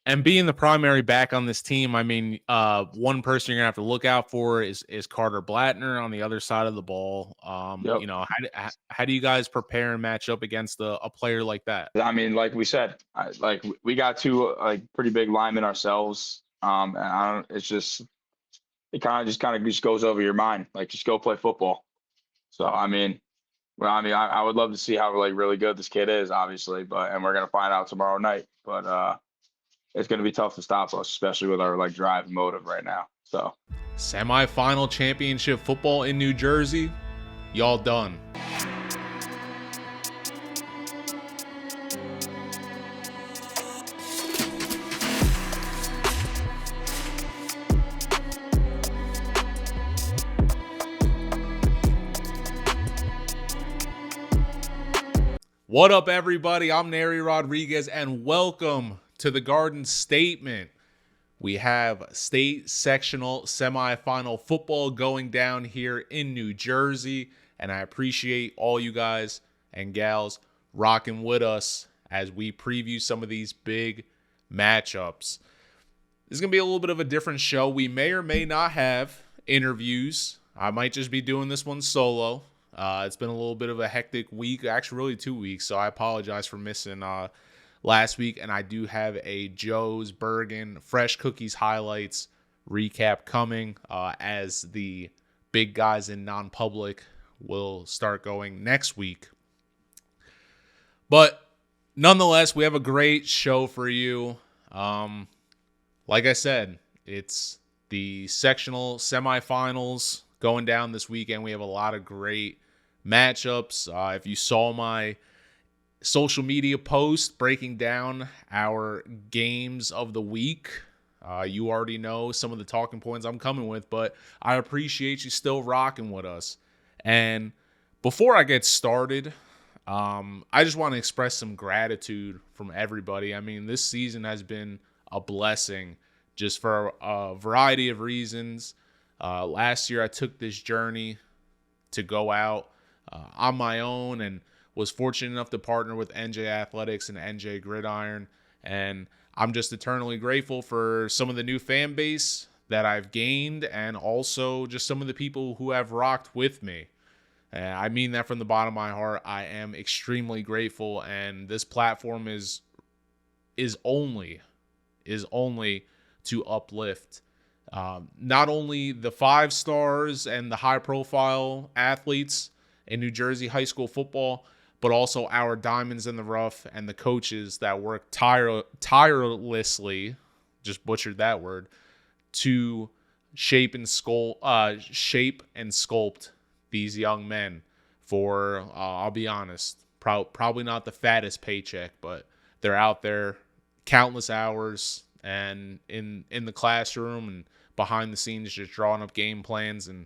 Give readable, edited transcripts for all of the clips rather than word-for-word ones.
And being the primary back on this team, I mean, one person you're gonna have to look out for is Carter Blattner on the other side of the ball. Yep. How do you guys prepare and match up against a player like that? I mean, like we said, we got two pretty big linemen ourselves. And I don't. It's just it kind of just goes over your mind. Like just go play football. So I mean, I would love to see how like really good this kid is, obviously, and we're gonna find out tomorrow night. But it's gonna be tough to stop us, especially with our like drive and motive right now. So Semifinal championship football in New Jersey, y'all done. What up, everybody? I'm Neri Rodriguez, and welcome to the Garden Statement. We have state sectional semifinal football going down here in New Jersey, and I appreciate all you guys and gals rocking with us as we preview some of these big matchups. This is going to be a little bit of a different show. We may or may not have interviews. I might just be doing this one solo. It's been a little bit of a hectic week, actually really 2 weeks, so I apologize for missing last week. And I do have a Joe's Bergen Fresh Cookies highlights recap coming as the big guys in non-public will start going next week. But nonetheless, we have a great show for you. Like I said, it's the sectional semifinals going down this weekend. We have a lot of great matchups. If you saw my social media post breaking down our games of the week, you already know some of the talking points I'm coming with, but I appreciate you still rocking with us. And before I get started, I just want to express some gratitude from everybody. I mean, this season has been a blessing just for a variety of reasons. Last year, I took this journey to go out on my own and was fortunate enough to partner with NJ Athletics and NJ Gridiron. And I'm just eternally grateful for some of the new fan base that I've gained and also just some of the people who have rocked with me. I mean that from the bottom of my heart. I am extremely grateful, and this platform is only to uplift not only the 5 stars and the high-profile athletes in New Jersey high school football, but also our diamonds in the rough and the coaches that work tirelessly, just butchered that word, to shape and sculpt these young men for, I'll be honest, probably not the fattest paycheck, but they're out there countless hours and in the classroom and behind the scenes just drawing up game plans and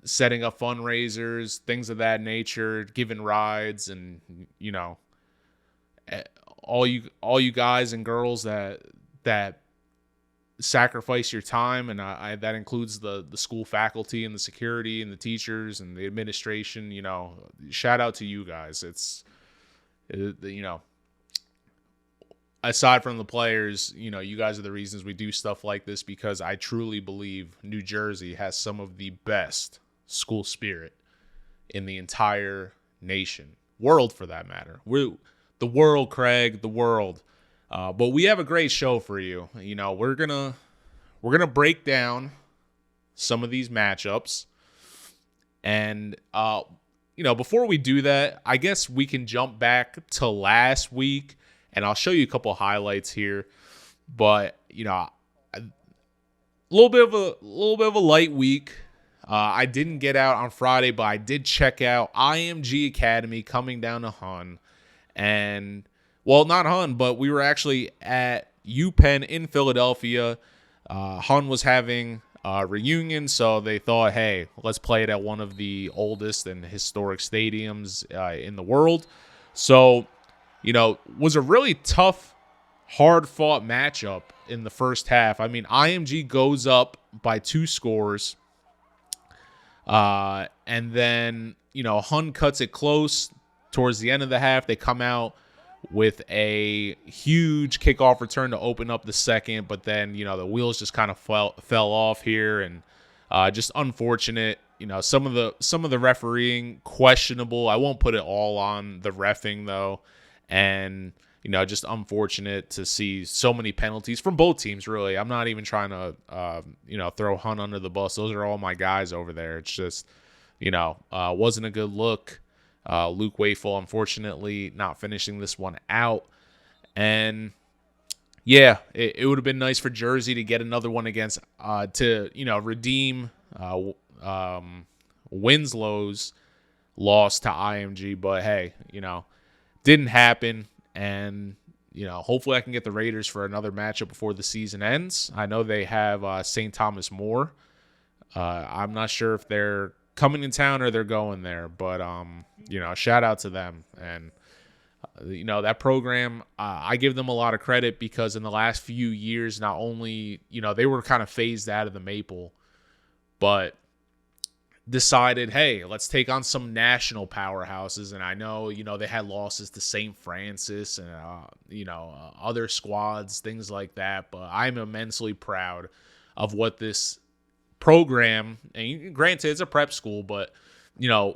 setting up fundraisers, things of that nature, giving rides, and all you guys and girls that sacrifice your time, and that includes the school faculty and the security and the teachers and the administration. Shout out to you guys. Aside from the players, you guys are the reasons we do stuff like this, because I truly believe New Jersey has some of the best school spirit in the entire nation, world for that matter. The world, Craig, the world. But we have a great show for you. We're gonna break down some of these matchups, and before we do that, I guess we can jump back to last week. And I'll show you a couple highlights here, but a little bit of a light week. I didn't get out on Friday, but I did check out IMG Academy coming down to Hun, and not Hun, but we were actually at UPenn in Philadelphia. Hun was having a reunion, so they thought, hey, let's play it at one of the oldest and historic stadiums in the world. So, was a really tough, hard-fought matchup in the first half. I mean, IMG goes up by 2 scores, and then, Hun cuts it close towards the end of the half. They come out with a huge kickoff return to open up the second, but then, the wheels just kind of fell off here, and just unfortunate. Some of the refereeing questionable. I won't put it all on the reffing though, and just unfortunate to see so many penalties from both teams. Really, I'm not even trying to throw Hunt under the bus. Those are all my guys over there. It's just wasn't a good look. Luke Wayful, unfortunately, not finishing this one out. And yeah, it would have been nice for Jersey to get another one against to redeem Winslow's loss to IMG. But hey, didn't happen. And hopefully I can get the Raiders for another matchup before the season ends. I know they have St. Thomas More. I'm not sure if they're coming in town or they're going there, but shout out to them. And that program, I give them a lot of credit because in the last few years, not only they were kind of phased out of the Maple, but decided, hey, let's take on some national powerhouses. And I know they had losses to St. Francis and other squads, things like that, but I'm immensely proud of what this program, and granted it's a prep school, but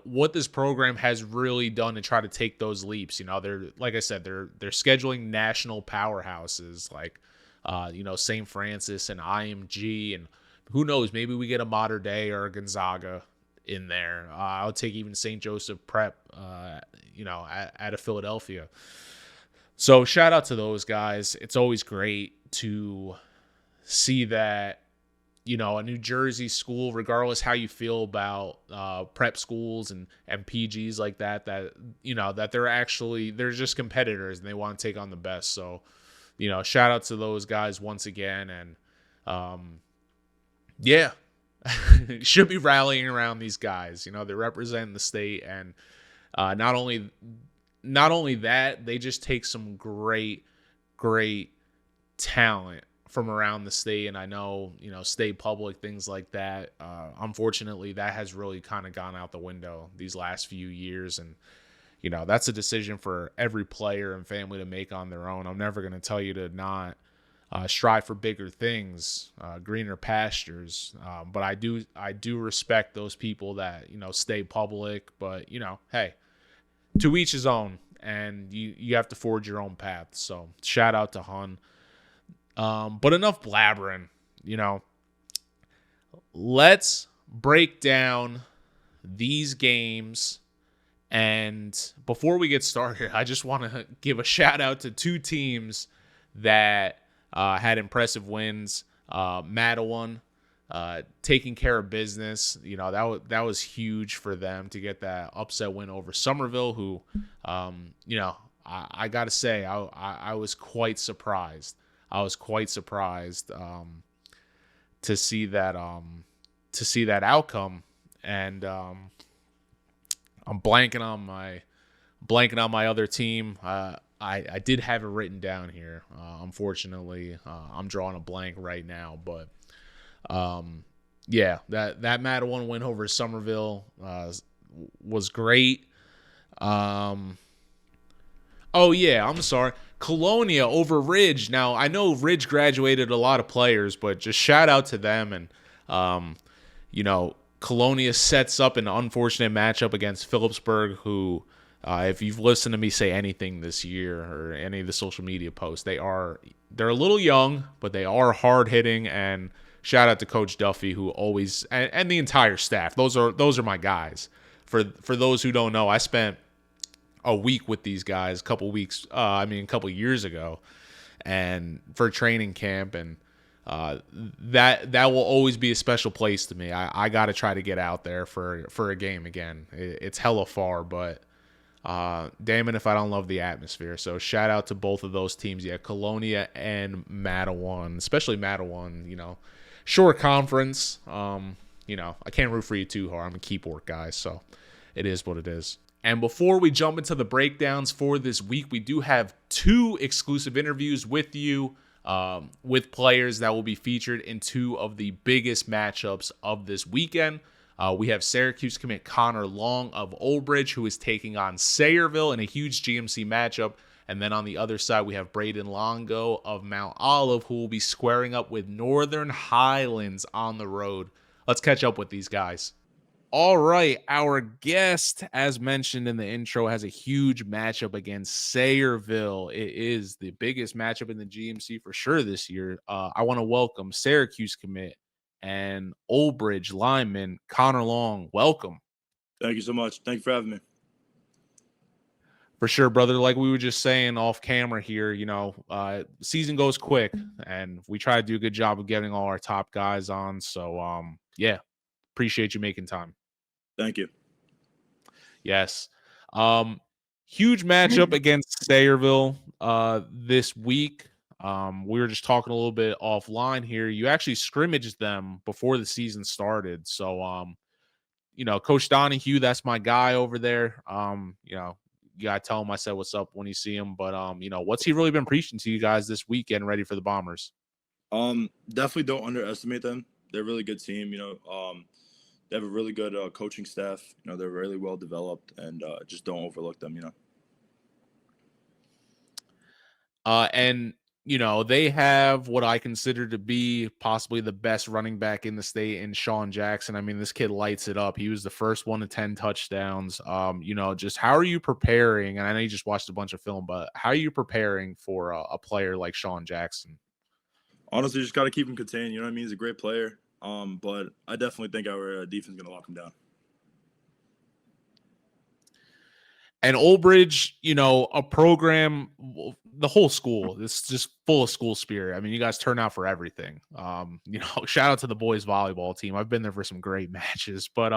what this program has really done to try to take those leaps. They're, like I said, they're scheduling national powerhouses like St. Francis and IMG, and who knows, maybe we get a Mater Dei or a Gonzaga in there. I'll take even St. Joseph Prep out of Philadelphia. So shout out to those guys. It's always great to see that a New Jersey school, regardless how you feel about prep schools and PGs like that that they're just competitors and they want to take on the best. So, shout out to those guys once again. And should be rallying around these guys. They're representing the state, and not only that, they just take some great talent from around the state. And I know, state public, things like that. Unfortunately, that has really kind of gone out the window these last few years. And, that's a decision for every player and family to make on their own. I'm never going to tell you to not strive for bigger things, greener pastures. But I do respect those people that, stay public, but, hey, to each his own, and you have to forge your own path. So shout out to Hun. But enough blabbering, let's break down these games. And before we get started, I just want to give a shout out to two teams that had impressive wins. Madawan taking care of business. That was huge for them to get that upset win over Somerville, who, I got to say, I was quite surprised. I was quite surprised to see that outcome, and I'm blanking on my other team. I did have it written down here. Unfortunately, I'm drawing a blank right now, but that Madawan win over Somerville was great. I'm sorry. Colonia over Ridge. Now, I know Ridge graduated a lot of players, but just shout out to them. And, Colonia sets up an unfortunate matchup against Phillipsburg, who, if you've listened to me say anything this year or any of the social media posts, they're a little young, but they are hard-hitting. And shout out to Coach Duffy, who always, and the entire staff. Those are my guys. For those who don't know, I spent a week with these guys, a couple years ago, and for training camp, and that will always be a special place to me. I got to try to get out there for a game again. It's hella far, but damn it if I don't love the atmosphere. So shout out to both of those teams. Yeah, Colonia and Madawan, especially Madawan. Short conference. I can't root for you too hard. I'm a Keyport guy, so it is what it is. And before we jump into the breakdowns for this week, we do have two exclusive interviews with you, with players that will be featured in two of the biggest matchups of this weekend. We have Syracuse commit Connor Long of Old Bridge, who is taking on Sayreville in a huge GMC matchup. And then on the other side, we have Brayden Longo of Mount Olive, who will be squaring up with Northern Highlands on the road. Let's catch up with these guys. All right, our guest, as mentioned in the intro, has a huge matchup against Sayreville. It is the biggest matchup in the GMC for sure this year. I want to welcome Syracuse commit and Old Bridge lineman Connor Long. Welcome. Thank you so much. Thank you for having me. For sure, brother. Like we were just saying off camera here, season goes quick, and we try to do a good job of getting all our top guys on. So, yeah, appreciate you making time. Thank you. Yes. Huge matchup against Sayreville this week. We were just talking a little bit offline here. You actually scrimmaged them before the season started. So, Coach Donahue, that's my guy over there. You gotta tell him I said what's up when you see him. But what's he really been preaching to you guys this week getting ready for the Bombers? Definitely don't underestimate them. They're a really good team. They have a really good coaching staff. They're really well developed, and just don't overlook them. And they have what I consider to be possibly the best running back in the state in Sean Jackson. I mean, this kid lights it up. He was the first one to 10 touchdowns. Just how are you preparing? And I know you just watched a bunch of film, but how are you preparing for a player like Sean Jackson? Honestly, just got to keep him contained. You know what I mean? He's a great player. But I definitely think our defense is going to lock him down. And Old Bridge, a program, the whole school, it's just full of school spirit. I mean, you guys turn out for everything. Shout out to the boys volleyball team. I've been there for some great matches, but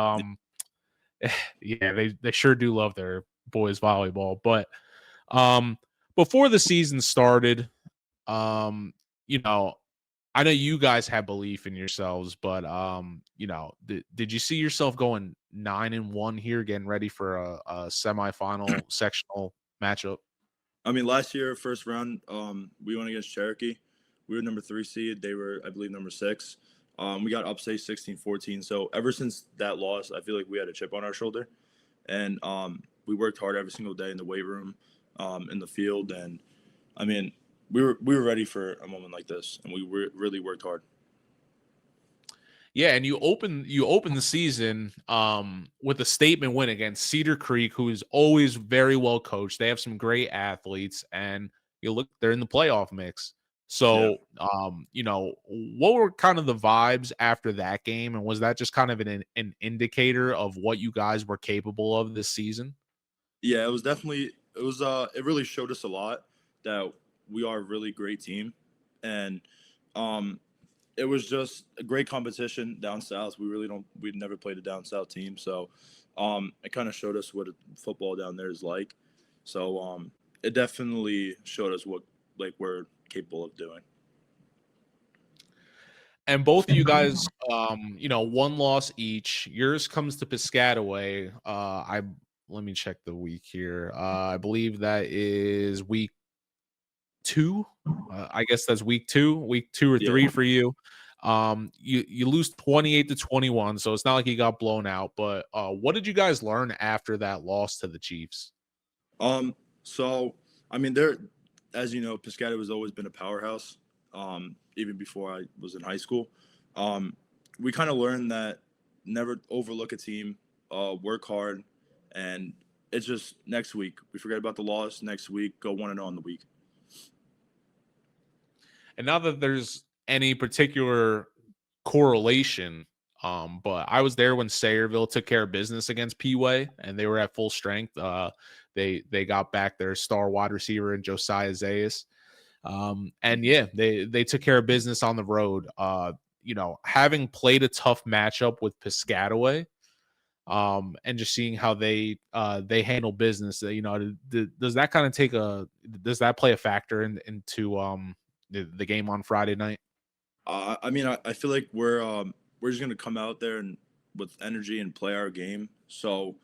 yeah, they sure do love their boys volleyball. But before the season started, I know you guys have belief in yourselves, but did you see yourself going 9-1 here, getting ready for a semifinal sectional matchup? I mean, last year, first round, we went against Cherokee. We were number 3 seed. They were, I believe, number 6. We got upstate 16-14. So ever since that loss, I feel like we had a chip on our shoulder, and we worked hard every single day in the weight room, in the field, and I mean, we were ready for a moment like this, and we really worked hard. Yeah, and you open the season with a statement win against Cedar Creek, who is always very well coached. They have some great athletes, and they're in the playoff mix. So, what were kind of the vibes after that game, and was that just kind of an indicator of what you guys were capable of this season? Yeah, it was definitely it really showed us a lot that we are a really great team, and it was just a great competition down south. We'd never played a down south team, so it kind of showed us what football down there is like. So it definitely showed us what we're capable of doing. And both of you guys, one loss each. Yours comes to Piscataway. Let me check the week here. I believe that is week 2. I guess that's week 2 or 3 for you. You lose 28-21, so it's not like you got blown out. But what did you guys learn after that loss to the Chiefs? So I mean, as you know, Piscataway has always been a powerhouse. Even before I was in high school, we kind of learned that never overlook a team, work hard, and it's just next week. We forget about the loss. Next week, go 1-0 on the week. And not that there's any particular correlation, but I was there when Sayreville took care of business against Peeway, and they were at full strength. They got back their star wide receiver in Josiah Zayas. And yeah, they took care of business on the road. Having played a tough matchup with Piscataway, and just seeing how they handle business, does that kind of does that play a factor into the game on Friday night? I mean, I feel like we're just gonna come out there and with energy and play our game. So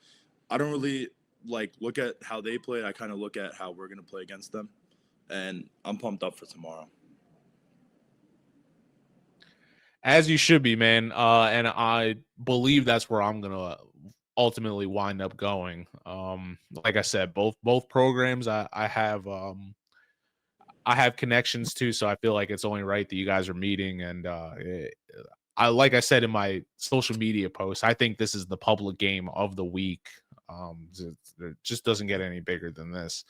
I don't really look at how they play. I kind of look at how we're gonna play against them, and I'm pumped up for tomorrow. As you should be, man. And I believe that's where I'm gonna ultimately wind up going. Like I said, both programs I have connections to, so I feel like it's only right that you guys are meeting. And I like I said in my social media post, I think this is the public game of the week. It just doesn't get any bigger than this.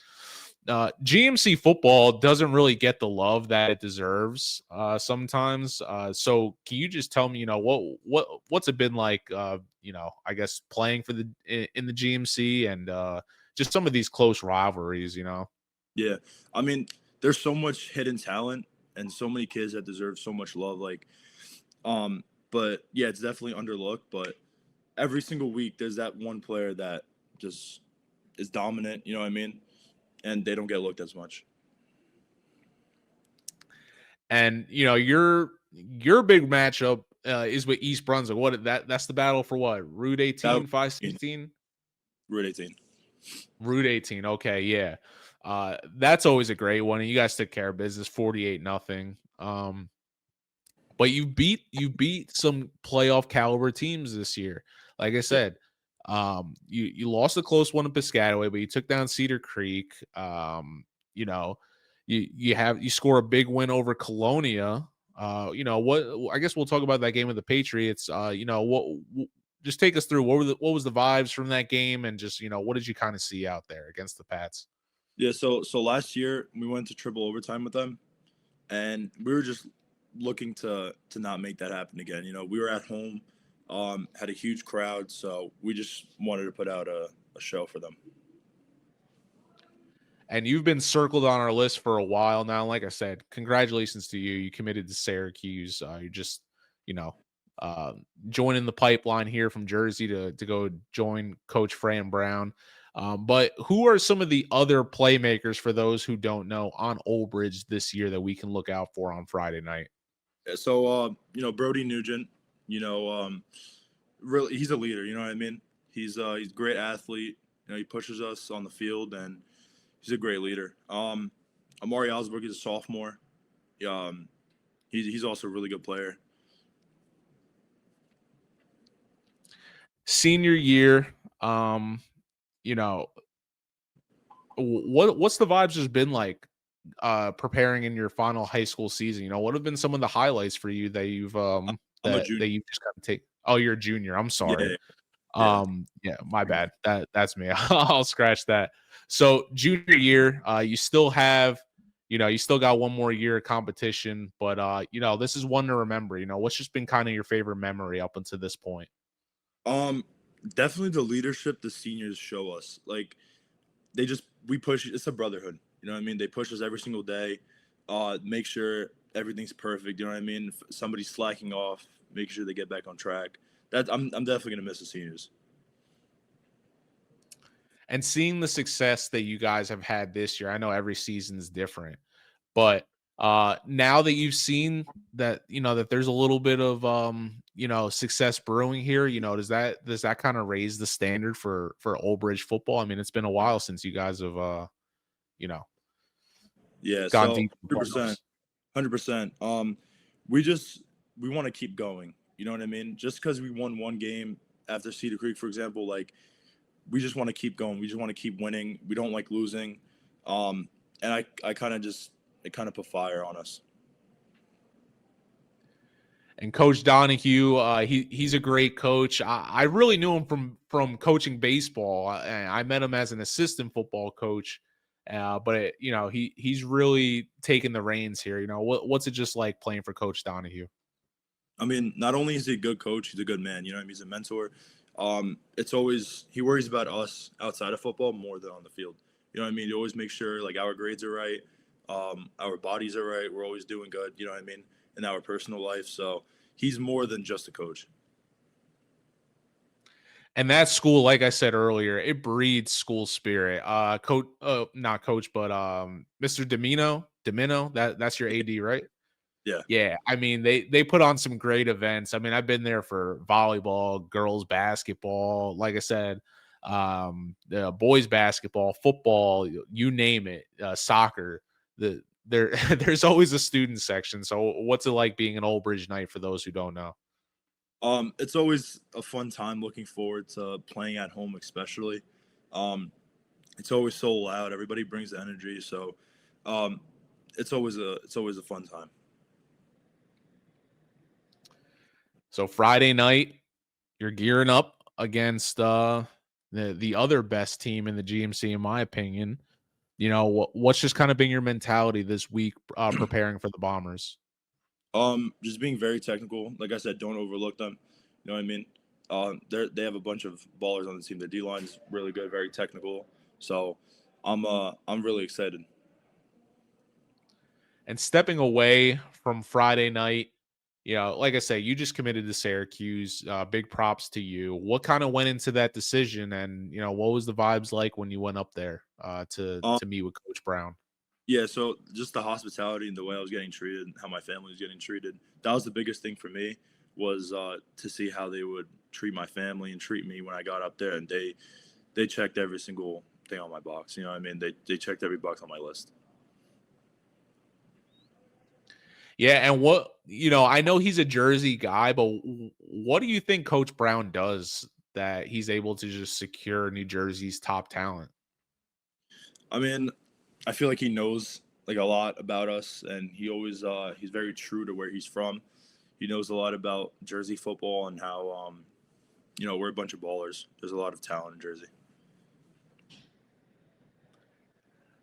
GMC football doesn't really get the love that it deserves sometimes. So can you just tell me, what's it been like? I guess playing for in the GMC and just some of these close rivalries. Yeah, I mean, there's so much hidden talent and so many kids that deserve so much love. But yeah, it's definitely underlooked. But every single week, there's that one player that just is dominant. You know what I mean? And they don't get looked as much. And your big matchup is with East Brunswick. That's the battle for what? Route 18, 516? Route 18. Route 18. Okay, yeah. That's always a great one. And you guys took care of business 48-0. But you beat some playoff caliber teams this year. Like I said, you lost a close one to Piscataway, but you took down Cedar Creek. You know, you score a big win over Colonia. What I guess we'll talk about that game with the Patriots. Just take us through what was the vibes from that game, and just what did you kind of see out there against the Pats? Yeah, so last year we went to triple overtime with them, and we were just looking to not make that happen again. We were at home, had a huge crowd, so we just wanted to put out a show for them. And you've been circled on our list for a while now. Like I said, congratulations to you. You committed to Syracuse. You're just, joining the pipeline here from Jersey to go join Coach Fran Brown. But who are some of the other playmakers, for those who don't know, on Old Bridge this year that we can look out for on Friday night? So, Brody Nugent, really, he's a leader. You know what I mean? He's a great athlete. He pushes us on the field, and he's a great leader. Amari Osberg is a sophomore. He's also a really good player. Senior year, what's the vibes just been like preparing in your final high school season? What have been some of the highlights for you that you've that you've just got to take? Oh, you're a junior. I'm sorry. Yeah, my bad. That's me. I'll scratch that. So junior year, you still have, you still got one more year of competition, but this is one to remember. What's just been kind of your favorite memory up until this point? Definitely the leadership the seniors show us. Like, we push. It's a brotherhood. You know what I mean? They push us every single day. Make sure everything's perfect. You know what I mean? If somebody's slacking off, make sure they get back on track. I'm definitely gonna miss the seniors. And seeing the success that you guys have had this year, I know every season is different, but now that you've seen that, that there's a little bit of success brewing here, does that kind of raise the standard for Old Bridge football? I mean, it's been a while since you guys have yeah, gone so deep. 100%. We want to keep going. You know what I mean? Just because we won one game after Cedar Creek, for example, like, we just want to keep going. We just want to keep winning. We don't like losing. And I kind of put fire on us. And Coach Donahue, he's a great coach. I really knew him from coaching baseball. I met him as an assistant football coach, but he's really taken the reins here. What's it just like playing for Coach Donahue? I mean, not only is he a good coach, he's a good man. He's a mentor. It's always, he worries about us outside of football more than on the field. You know what I mean? He always makes sure, like, our grades are right, our bodies are right, we're always doing good. You know what I mean? In our personal life. So he's more than just a coach. And that school, like I said earlier, it breeds school spirit. Coach, not coach, but Mr. Domino, that's your AD, right? Yeah. Yeah. I mean, they put on some great events. I mean, I've been there for volleyball, girls basketball, like I said, boys basketball, football, you name it, soccer. There's always a student section. So what's it like being an Old Bridge Knight for those who don't know? It's always a fun time. Looking forward to playing at home, especially. Um, it's always so loud. Everybody brings the energy, so um, it's always a fun time. So Friday night, you're gearing up against the other best team in the GMC, in my opinion. What's just kind of been your mentality this week preparing for the Bombers? Just being very technical. Like I said, don't overlook them. You know what I mean? They have a bunch of ballers on the team. The D line is really good, very technical. So I'm really excited. And stepping away from Friday night, like I say, you just committed to Syracuse. Big props to you. What kind of went into that decision, and what was the vibes like when you went up there to Um, meet with Coach Brown? yeah, so just the hospitality and the way I was getting treated, how my family was getting treated. That was the biggest thing for me was to see how they would treat my family and treat me when I got up there, and they checked every single thing on my box. You know what I mean? They checked every box on my list. Yeah, and I know he's a Jersey guy, but what do you think Coach Brown does that he's able to just secure New Jersey's top talent? I mean, I feel like he knows like a lot about us, and he's very true to where he's from. He knows a lot about Jersey football and how we're a bunch of ballers. There's a lot of talent in Jersey.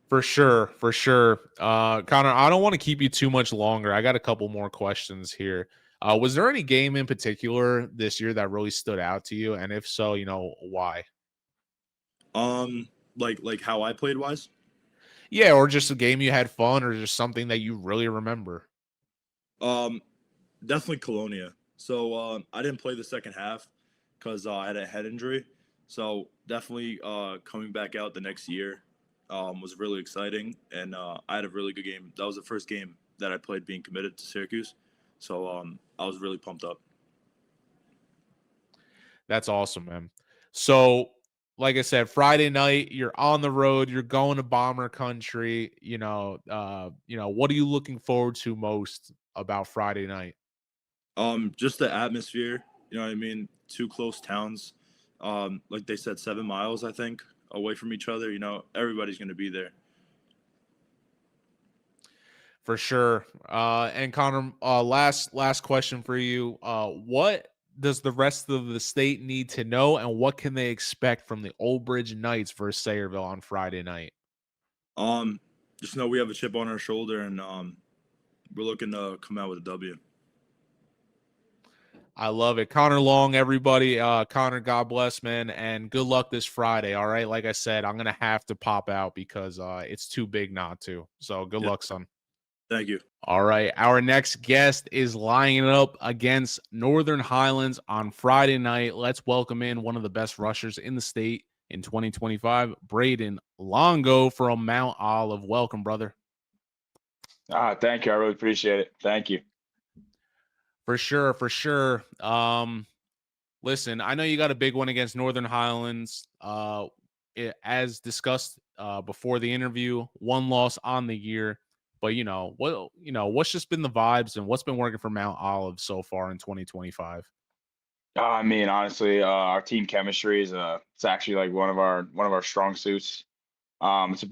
For sure, for sure. Connor, I don't want to keep you too much longer. I got a couple more questions here. Was there any game in particular this year that really stood out to you? And if so, why? Like how I played wise. Yeah, or just a game you had fun, or just something that you really remember. Um, Definitely Colonia. So I didn't play the second half because I had a head injury. So definitely coming back out the next year was really exciting, and I had a really good game. That was the first game that I played being committed to Syracuse. So I was really pumped up. That's awesome, man. So, like I said, Friday night, you're on the road, you're going to Bomber Country. What are you looking forward to most about Friday night? Just the atmosphere. You know what I mean? Two close towns. Like they said, 7 miles I think away from each other. Everybody's gonna be there. For sure. And Connor, last question for you. What does the rest of the state need to know, and what can they expect from the Old Bridge Knights versus Sayreville on Friday night? Um, just know we have a chip on our shoulder, and we're looking to come out with a W. I love it. Connor Long, everybody. Connor, God bless, man, and good luck this Friday. All right. Like I said, I'm gonna have to pop out because it's too big not to. So good Yeah, luck, son. thank you. All right. Our next guest is lining up against Northern Highlands on Friday night. Let's welcome in one of the best rushers in the state in 2025, Brayden Longo from Mount Olive. Welcome, brother. Thank you. I really appreciate it. Thank you. For sure, for sure. Listen, I know you got a big one against Northern Highlands. As discussed before the interview, one loss on the year. But what's just been the vibes and what's been working for Mount Olive so far in 2025? I mean, honestly, our team chemistry is it's actually like one of our strong suits. It's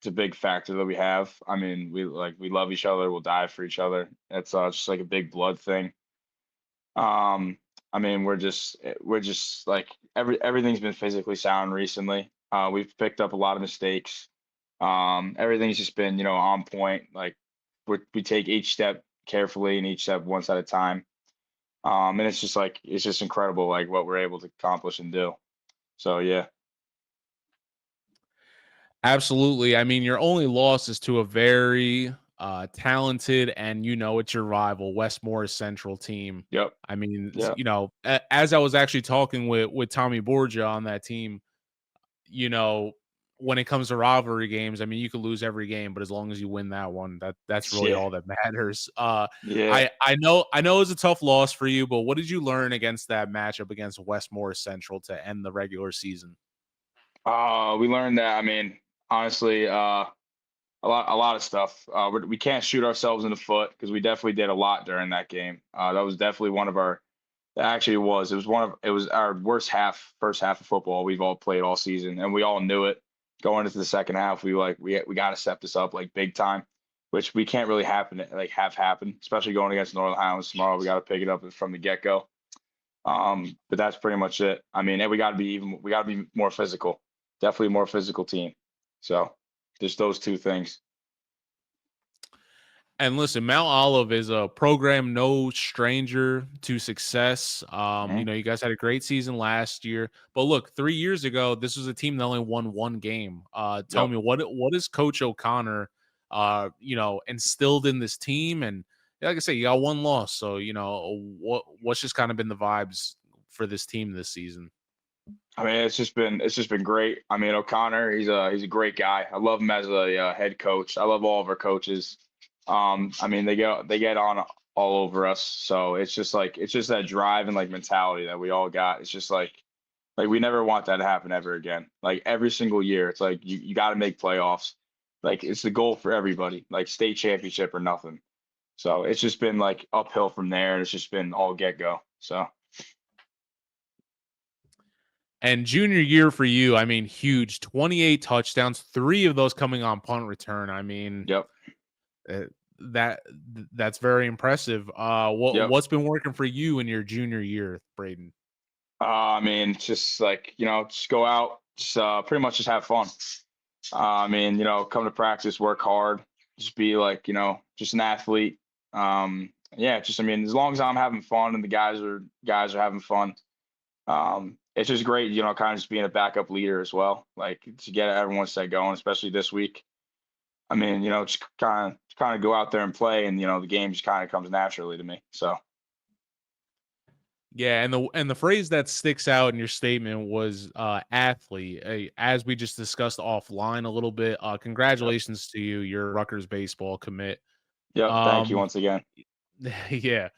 a big factor that we have. I mean, we love each other. We'll die for each other. It's just like a big blood thing. Um, I mean, we're just like everything's been physically sound recently. We've picked up a lot of mistakes. Everything's just been on point. Like we take each step carefully and each step one at a time. And it's just incredible like what we're able to accomplish and do. So yeah. Absolutely. I mean, your only loss is to a very talented and it's your rival, West Morris Central team. Yep. I mean, Yep. as I was actually talking with Tommy Borgia on that team, you know, when it comes to rivalry games, I mean, you could lose every game, but as long as you win that one, that's really Yeah. all that matters. Yeah. I know it's a tough loss for you, but what did you learn against that matchup against West Morris Central to end the regular season? We learned that. I mean, honestly, a lot of stuff. We can't shoot ourselves in the foot because we definitely did a lot during that game. That was definitely Actually, it was. It was our worst first half of football we've all played all season, and we all knew it. Going into the second half, we got to step this up like big time, which we can't really have happen, especially going against Northern Highlands tomorrow. We got to pick it up from the get go. But that's pretty much it. I mean, and we got to be more physical. Definitely a more physical team. So just those two things. And listen, Mount Olive is a program no stranger to success. Mhm. You guys had a great season last year, but look, 3 years ago, this was a team that only won one game. Tell Yep. me what is Coach O'Connor, instilled in this team? And like I say, you got one loss, so what's just kind of been the vibes for this team this season? I mean, it's just been great. I mean, O'Connor, he's a great guy. I love him as a head coach. I love all of our coaches. I mean, they get on all over us. So it's just that drive and like mentality that we all got. It's just like we never want that to happen ever again. Like every single year, it's like you got to make playoffs. Like it's the goal for everybody. Like state championship or nothing. So it's just been like uphill from there, and it's just been all get go. So. And junior year for you, I mean, huge 28 touchdowns, 3 of those coming on punt return. I mean, Yep. uh, that's very impressive. Yep. What's been working for you in your junior year, Brayden? I mean, just like, just go out, just pretty much just have fun. I mean, come to practice, work hard, just be like, just an athlete. Yeah, just I mean, as long as I'm having fun and the guys are having fun, it's just great, kind of just being a backup leader as well, like to get everyone set going, especially this week. I mean, just kind of go out there and play, and the game just kind of comes naturally to me. So. Yeah, and the phrase that sticks out in your statement was athlete. As we just discussed offline a little bit. Yep. Congratulations to you. You're a Rutgers baseball commit. Yep. Thank you Um, once again. yeah.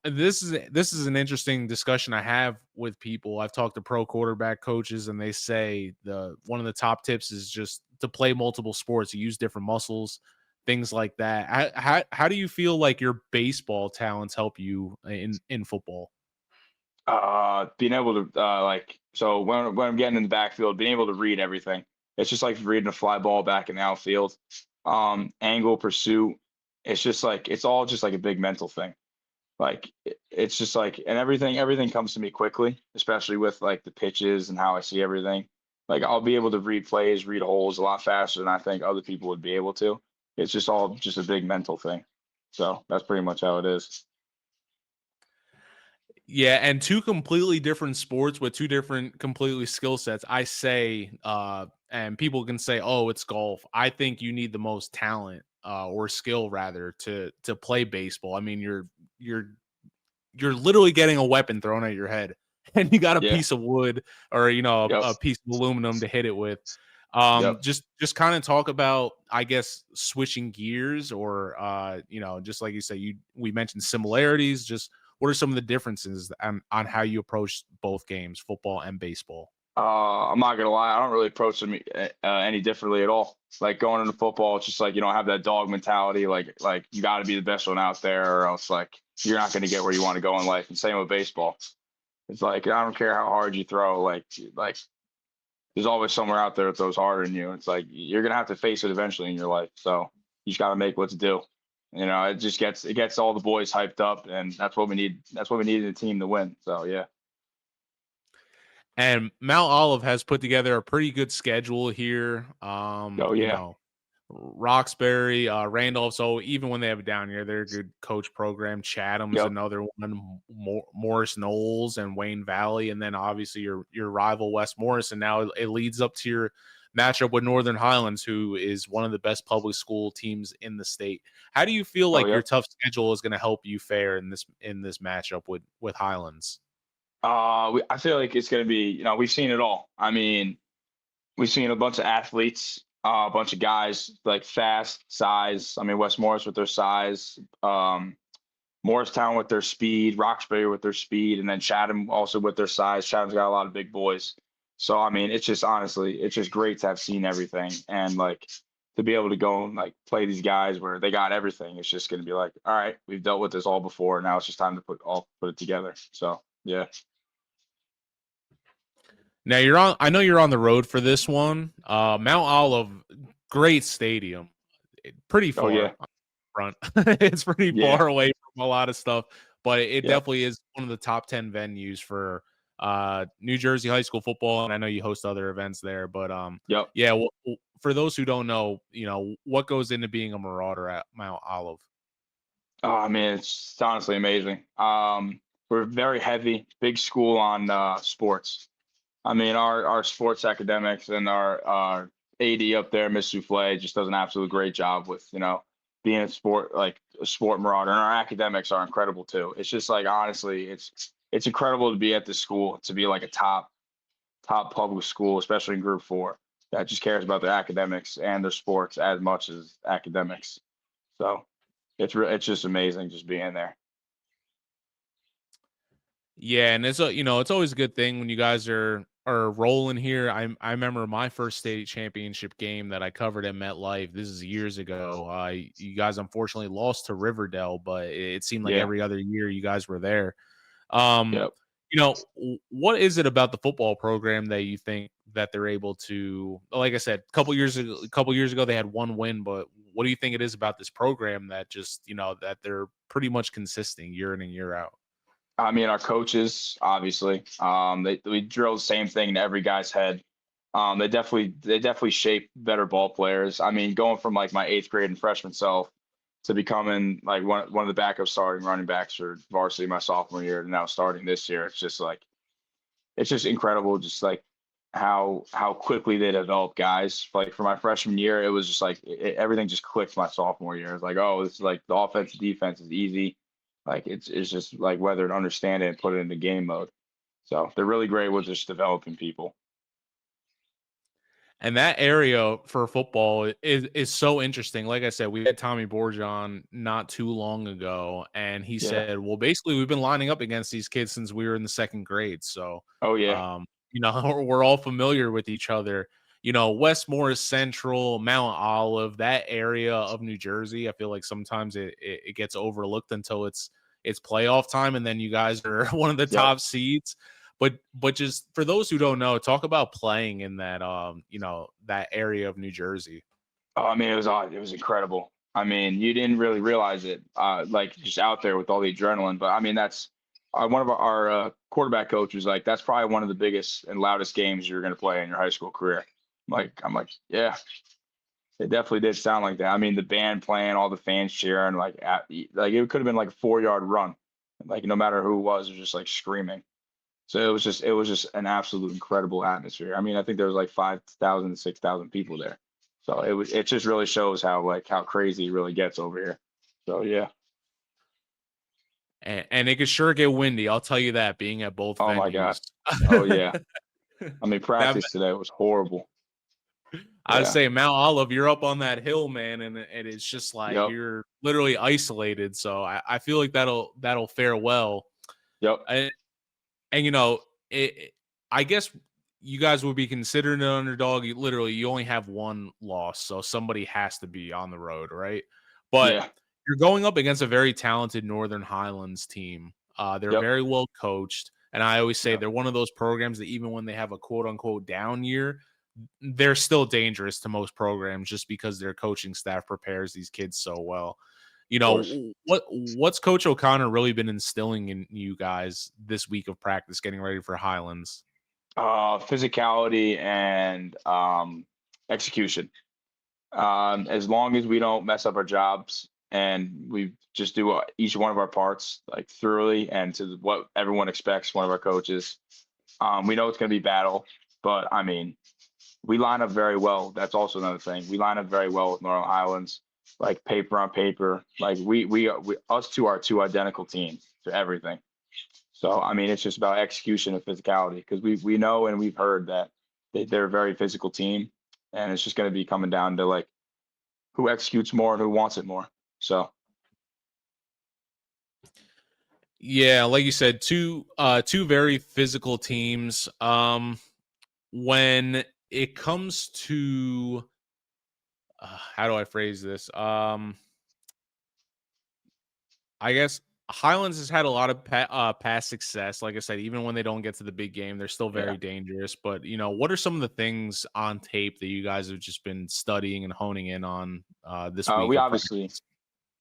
This is an interesting discussion I have with people. I've talked to pro quarterback coaches, and they say the one of the top tips is just to play multiple sports, use different muscles, things like that. How do you feel like your baseball talents help you in football? Being able to so when I'm getting in the backfield, being able to read everything. It's just like reading a fly ball back in the outfield. Angle, pursuit. It's just like it's all just like a big mental thing. Like it's just like and everything comes to me quickly, especially with like the pitches and how I see everything. Like I'll be able to read plays, read holes a lot faster than I think other people would be able to. It's just all just a big mental thing. So that's pretty much how it is. Yeah, and two completely different sports with two different completely skill sets. I say, and people can say, "Oh, it's golf." I think you need the most talent or skill rather to play baseball. I mean, you're literally getting a weapon thrown at your head, and you got a Yeah. piece of wood or Yep. a piece of aluminum to hit it with. Yep. Just kind of talk about, I guess, switching gears or just like you say, we mentioned similarities. Just what are some of the differences on how you approach both games, football and baseball? I'm not gonna lie, I don't really approach them any differently at all. Like going into football, it's just like have that dog mentality. Like you got to be the best one out there, or else like you're not gonna get where you want to go in life. And same with baseball. It's like I don't care how hard you throw. Like there's always somewhere out there that throws harder than you. It's like you're gonna have to face it eventually in your life. So you just got to make what's due. It gets all the boys hyped up, and that's what we need. That's what we need in a team to win. So yeah. And Mount Olive has put together a pretty good schedule here. Oh yeah. Roxbury, Randolph. So even when they have it down here, they're a good coach program. Chatham's Yep. another one. Morris Knowles and Wayne Valley, and then obviously your rival West Morris. And now it leads up to your matchup with Northern Highlands, who is one of the best public school teams in the state. How do you feel Oh like yeah. your tough schedule is going to help you fare in this matchup with Highlands? I feel like it's going to be, we've seen it all. I mean, we've seen a bunch of athletes, a bunch of guys like fast, size. I mean, West Morris with their size, Morristown with their speed, Roxbury with their speed, and then Chatham also with their size. Chatham's got a lot of big boys. So, I mean, it's just honestly, it's just great to have seen everything. And like to be able to go and like play these guys where they got everything. It's just going to be like, all right, we've dealt with this all before. Now it's just time to put it together. So yeah. Now I know you're on the road for this one. Mount Olive, great stadium. Pretty Oh yeah. far front. It's pretty Yeah. far away from a lot of stuff, but it Yep. definitely is one of the top 10 venues for New Jersey high school football, and I know you host other events there, but Yep. yeah, for those who don't know, what goes into being a Marauder at Mount Olive? Oh, I mean, it's honestly amazing. We're very heavy, big school on sports. I mean, our sports academics and our AD up there, Miss Souffle, just does an absolute great job with, being a sport marauder. And our academics are incredible too. It's just like, honestly, it's incredible to be at this school, to be like a top public school, especially in Group 4, that just cares about their academics and their sports as much as academics. So it's just amazing just being there. Yeah, and it's always a good thing when you guys are rolling here. I remember my first state championship game that I covered at MetLife. This is years ago. You guys unfortunately lost to Riverdale, but it seemed like Yeah. every other year you guys were there. Um, Yep. What is it about the football program that you think that they're able to? Like I said, a couple years ago they had one win, but what do you think it is about this program that just that they're pretty much consistent year in and year out? I mean, our coaches, obviously, we drill the same thing into every guy's head. They definitely shape better ball players. I mean, going from like my 8th grade and freshman self to becoming like one of the backup starting running backs for varsity my sophomore year and now starting this year, it's just incredible, just like how quickly they develop guys. Like for my freshman year, it was just like everything just clicked my sophomore year. It's like, oh, this is like the offense defense is easy. Like it's just like whether to understand it and put it into game mode. So they're really great with just developing people. And that area for football is so interesting. Like I said, we had Tommy Borjon not too long ago, and he Yeah. said, "Well, basically, we've been lining up against these kids since we were in the 2nd grade. So, Oh yeah. we're all familiar with each other. West Morris Central, Mount Olive, that area of New Jersey. I feel like sometimes it gets overlooked until it's playoff time, and then you guys are one of the Yep. top seeds. But just for those who don't know, talk about playing in that that area of New Jersey. Oh, I mean, it was incredible. I mean, you didn't really realize it, like just out there with all the adrenaline. But I mean, that's one of our quarterback coaches. Like, that's probably one of the biggest and loudest games you're going to play in your high school career. I'm like, yeah, it definitely did sound like that. I mean, the band playing, all the fans cheering, like it could have been like a 4-yard run. Like no matter who it was just like screaming. So it was just an absolute incredible atmosphere. I mean, I think there was like 5,000, 6,000 people there. So it just really shows how crazy it really gets over here. So yeah. And it could sure get windy. I'll tell you that, being at both Oh my God. venues. Oh yeah. I mean, That practice today was horrible. I would Yeah. say Mount Olive, you're up on that hill, man, and it's just like Yep. you're literally isolated. So I feel like that'll fare well. Yep. And I guess you guys would be considered an underdog. You only have one loss, so somebody has to be on the road, right? But Yeah. you're going up against a very talented Northern Highlands team. They're Yep. very well coached, and I always say Yep. they're one of those programs that even when they have a quote unquote down year, they're still dangerous to most programs just because their coaching staff prepares these kids so well. Of course. What's Coach O'Connor really been instilling in you guys this week of practice, getting ready for Highlands? Physicality and execution. As long as we don't mess up our jobs and we just do each one of our parts like thoroughly and to what everyone expects one of our coaches, we know it's going to be battle. But I mean, we line up very well. That's also another thing. We line up very well with Northern Highlands, like paper on paper. Like we us two are two identical teams to everything. So I mean, it's just about execution and physicality because we know and we've heard that they're a very physical team, and it's just going to be coming down to like who executes more and who wants it more. So Yeah, like you said, two very physical teams. When it comes to how do I phrase this? I guess Highlands has had a lot of past success. Like I said, even when they don't get to the big game, they're still Yeah. very dangerous. But what are some of the things on tape that you guys have just been studying and honing in on this week We of obviously, practice?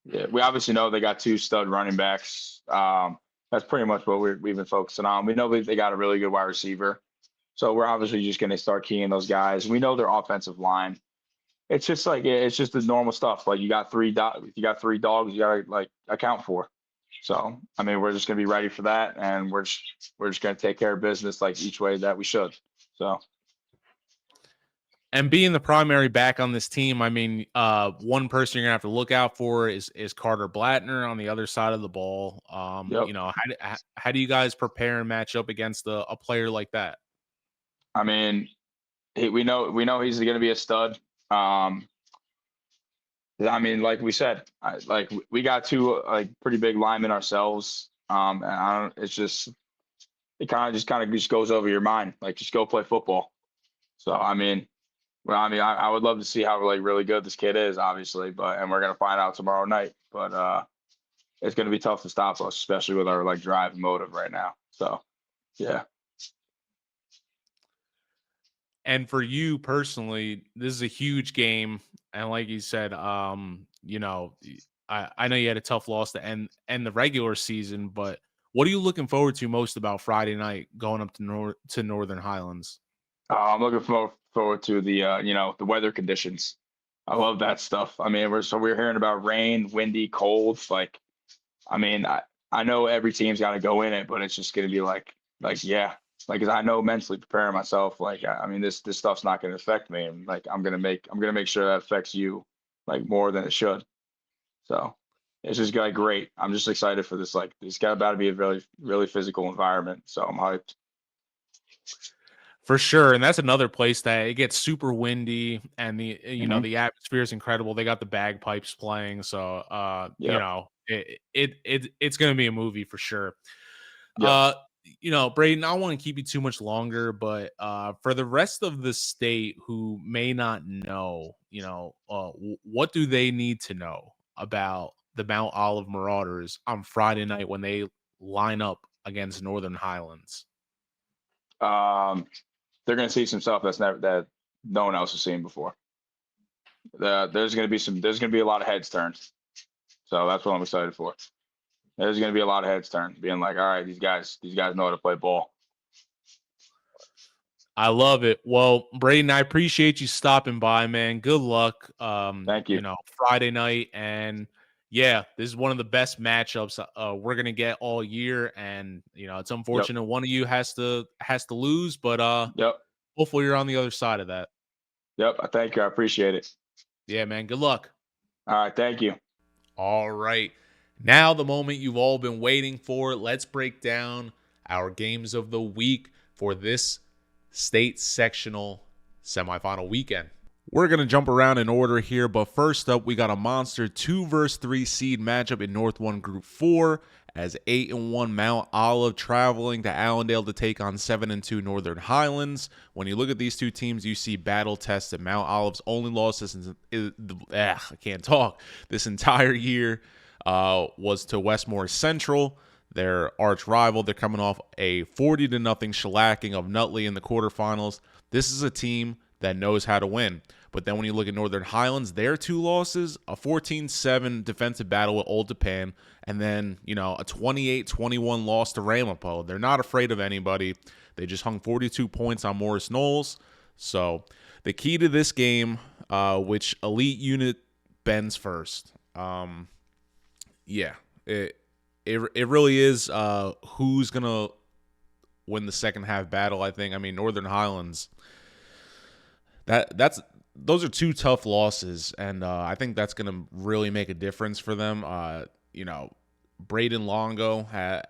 yeah, we obviously know they got two stud running backs. That's pretty much what we've been focusing on. We know they got a really good wide receiver, so we're obviously just going to start keying those guys. We know their offensive line. It's just like it's just the normal stuff. Like you got you got three dogs, you got to like account for. So I mean, we're just going to be ready for that, and we're just going to take care of business like each way that we should. So. And being the primary back on this team, I mean, one person you're gonna have to look out for is Carter Blattner on the other side of the ball. Yep. How do you guys prepare and match up against a player like that? I mean, we know he's going to be a stud. I mean, like we said, we got two like pretty big linemen ourselves. And I don't. It's just it kind of just goes over your mind. Like just go play football. So I mean, I would love to see how like really good this kid is, obviously, and we're gonna find out tomorrow night. But it's gonna be tough to stop us, especially with our like drive and motive right now. So yeah. And for you personally, this is a huge game. And like you said, I know you had a tough loss to end the regular season, but what are you looking forward to most about Friday night going up to Northern Highlands? I'm looking forward to the weather conditions. I love that stuff. I mean, we're hearing about rain, windy, cold. Like, I mean, I know every team's got to go in it, but it's just gonna be yeah, like 'cause I know mentally preparing myself. Like, I mean, this stuff's not gonna affect me, and like I'm gonna make sure that affects you like more than it should. So it's just like great. I'm just excited for this. Like, it's got about to be a really really physical environment. So I'm hyped. For sure, and that's another place that it gets super windy, and Hmm. the atmosphere is incredible. They got the bagpipes playing, so Yep. it's going to be a movie for sure. Yep. Uh, Brayden, I don't want to keep you too much longer, but for the rest of the state who may not know, what do they need to know about the Mount Olive Marauders on Friday night when they line up against Northern Highlands? Um, they're going to see some stuff that no one else has seen before. There's going to be a lot of heads turned. So that's what I'm excited for. There's going to be a lot of heads turned, being like, all right, these guys know how to play ball. I love it. Well, Brayden, I appreciate you stopping by, man. Good luck. Thank you. Friday night, and yeah, this is one of the best matchups we're gonna get all year. And it's Yep. unfortunate one of you has to lose, but Yep. hopefully you're on the other side of that. Yep. Thank you. I appreciate it. Yeah, man. Good luck. All right. Thank you. All right. Now, the moment you've all been waiting for. Let's break down our games of the week for this state sectional semifinal weekend. We're going to jump around in order here, but first up, we got a monster 2 versus 3 seed matchup in North 1 Group 4 as 8-1 Mount Olive traveling to Allendale to take on 7-2 Northern Highlands. When you look at these two teams, you see battle tested. Mount Olive's only loss this entire year was to Westmore Central, their arch rival. They're coming off a 40-0 shellacking of Nutley in the quarterfinals. This is a team that knows how to win. But then when you look at Northern Highlands, their 2 losses, a 14-7 defensive battle with Old Japan, and then, a 28-21 loss to Ramapo. They're not afraid of anybody. They just hung 42 points on Morris Knowles. So the key to this game, which elite unit bends first. It really is who's going to win the second half battle, I think. I mean, Northern Highlands, those are 2 tough losses, and I think that's going to really make a difference for them. Brayden Longo had,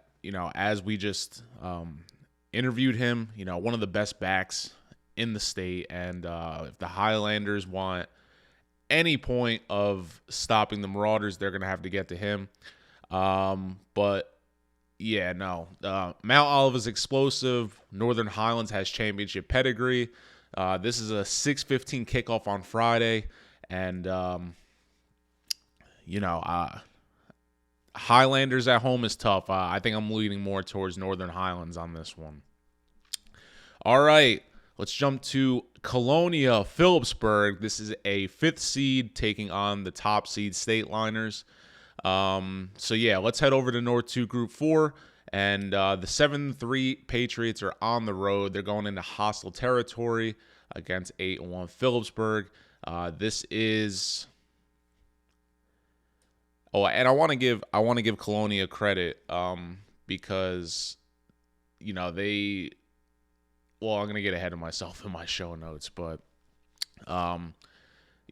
as we just interviewed him, one of the best backs in the state, and if the Highlanders want any point of stopping the Marauders, they're going to have to get to him. But yeah, no. Mount Olive is explosive. Northern Highlands has championship pedigree. This is a 6:15 kickoff on Friday, And, Highlanders at home is tough. I think I'm leaning more towards Northern Highlands on this one. All right, let's jump to Colonia Phillipsburg. This is a 5th seed taking on the top seed State Liners. Let's head over to North 2 Group 4. And the 7-3 Patriots are on the road. They're going into hostile territory against 8-1 Phillipsburg. This is... Oh, and I want to give Colonia credit because, they... Well, I'm going to get ahead of myself in my show notes, but I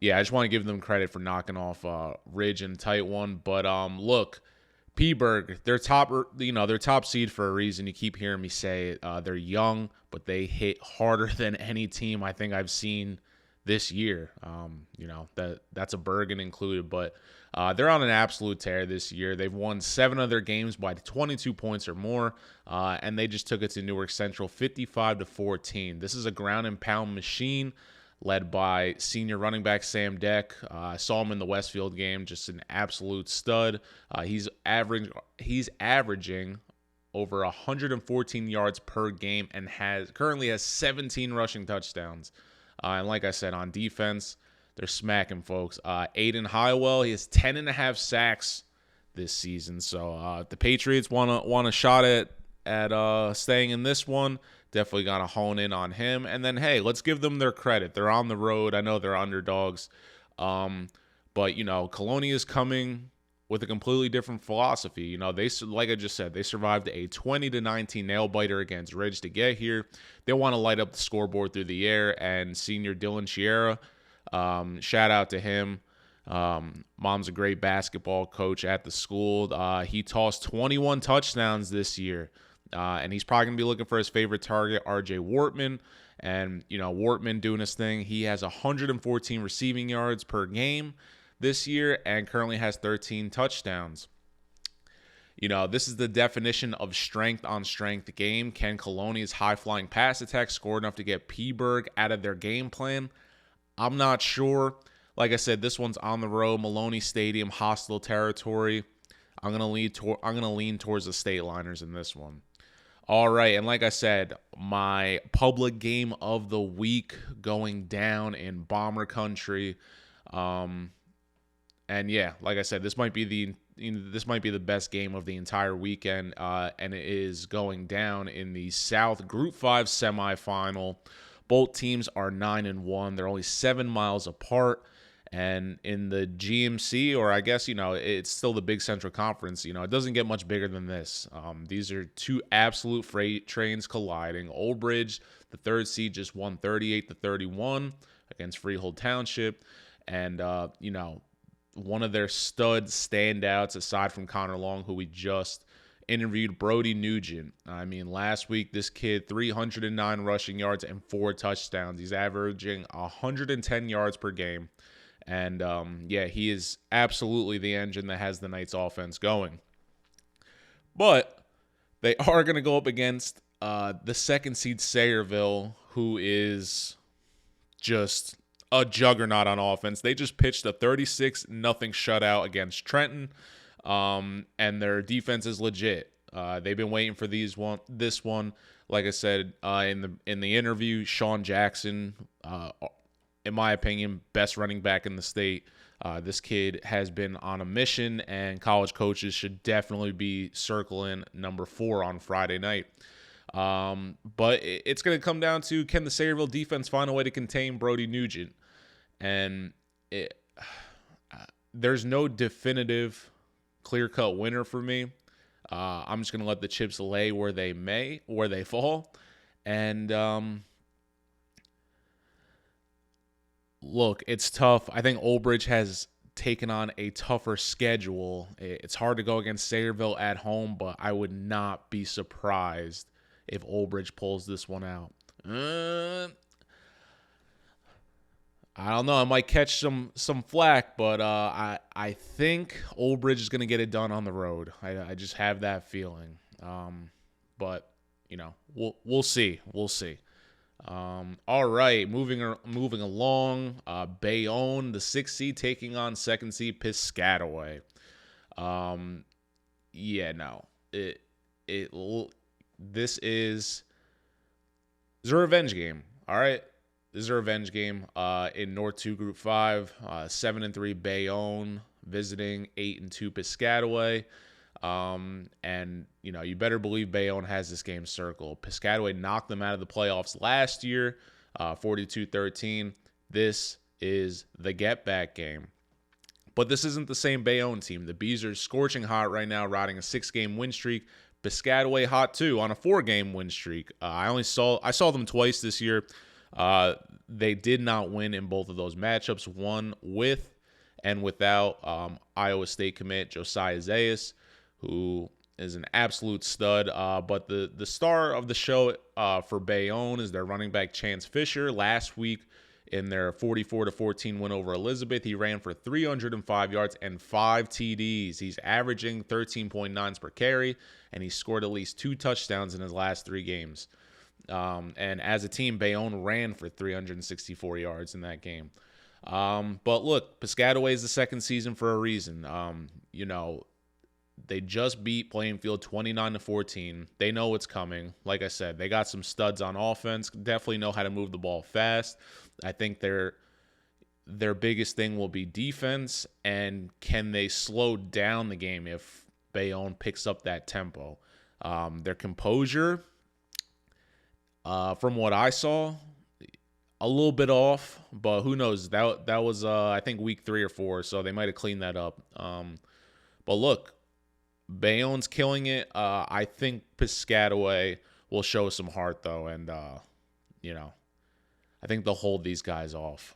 just want to give them credit for knocking off Ridge and tight one. But look, Peaburg, they're top seed for a reason. You keep hearing me say it. They're young, but they hit harder than any team I think I've seen this year. That's a Bergen included, but they're on an absolute tear this year. They've won 7 of their games by 22 points or more, and they just took it to Newark Central 55-14. This is a ground and pound machine led by senior running back Sam Deck. I saw him in the Westfield game, just an absolute stud. He's averaging over 114 yards per game and currently has 17 rushing touchdowns. And like I said, on defense, they're smacking folks. Aiden Highwell, he has 10.5 sacks this season. So if the Patriots want a shot at staying in this one, definitely got to hone in on him. And then, hey, let's give them their credit. They're on the road. I know they're underdogs. But Colonia is coming with a completely different philosophy. Like I just said, they survived a 20-19 nail biter against Ridge to get here. They want to light up the scoreboard through the air, and senior Dylan Chiera, shout out to him. Mom's a great basketball coach at the school. He tossed 21 touchdowns this year, and he's probably going to be looking for his favorite target, R.J. Wortman. And, Wortman doing his thing. He has 114 receiving yards per game this year and currently has 13 touchdowns. This is the definition of strength on strength game. Can Colonia's high-flying pass attack score enough to get Peaburg out of their game plan? I'm not sure. Like I said, this one's on the road, Maloney Stadium, hostile territory. I'm gonna lean towards the State Liners in this one. All right, and like I said, my public game of the week going down in Bomber Country. And yeah, like I said, this might be the best game of the entire weekend, and it is going down in the South Group 5 semifinal. Both teams are 9-1. They're only 7 miles apart. And in the GMC, or I guess, it's still the Big Central Conference, it doesn't get much bigger than this. These are two absolute freight trains colliding. Old Bridge, the 3rd seed, just won 38-31 against Freehold Township. And, one of their stud standouts, aside from Connor Long, who we just interviewed, Brody Nugent. I mean, last week, this kid, 309 rushing yards and 4 touchdowns. He's averaging 110 yards per game. And, he is absolutely the engine that has the Knights offense going. But they are going to go up against the 2nd seed Sayreville, who is just a juggernaut on offense. They just pitched a 36-0 shutout against Trenton, and their defense is legit. They've been waiting for this one. Like I said in the interview, Sean Jackson, in my opinion, best running back in the state. This kid has been on a mission, and college coaches should definitely be circling number 4 on Friday night. But it's going to come down to, can the Sayreville defense find a way to contain Brody Nugent? And there's no definitive clear-cut winner for me. I'm just going to let the chips lay where they fall. And look, it's tough. I think Old Bridge has taken on a tougher schedule. It's hard to go against Sayreville at home, but I would not be surprised if Old Bridge pulls this one out. I don't know. I might catch some flack, but I think Old Bridge is going to get it done on the road. I just have that feeling. But we'll see. We'll see. All right, moving along. Bayonne, the 6th seed, taking on 2nd seed Piscataway. Yeah, no, this is a revenge game. All right, this is a revenge game. In North 2 Group 5, 7-3 Bayonne visiting 8-2 Piscataway. And you better believe Bayonne has this game circled. Piscataway knocked them out of the playoffs last year, 42-13. This is the get back game. But this isn't the same Bayonne team. The Bees are scorching hot right now, riding a 6-game win streak. Piscataway hot too on a 4-game win streak. I saw them twice this year. They did not win in both of those matchups. One with and without Iowa State commit Josiah Zayas, who is an absolute stud. But the star of the show for Bayonne is their running back Chance Fisher. Last week in their 44-14 win over Elizabeth, he ran for 305 yards and 5 TDs. He's averaging 13.9 per carry, and he scored at least 2 touchdowns in his last 3 games. And as a team, Bayonne ran for 364 yards in that game. But look, Piscataway is the second season for a reason. They just beat Plainfield 29-14. They know what's coming. Like I said, they got some studs on offense. Definitely know how to move the ball fast. I think their biggest thing will be defense, and can they slow down the game if Bayonne picks up that tempo? Their composure, from what I saw, a little bit off, but who knows? That was I think week 3 or 4, so they might have cleaned that up. But look, Bayonne's killing it. I think Piscataway will show some heart though, and I think they'll hold these guys off.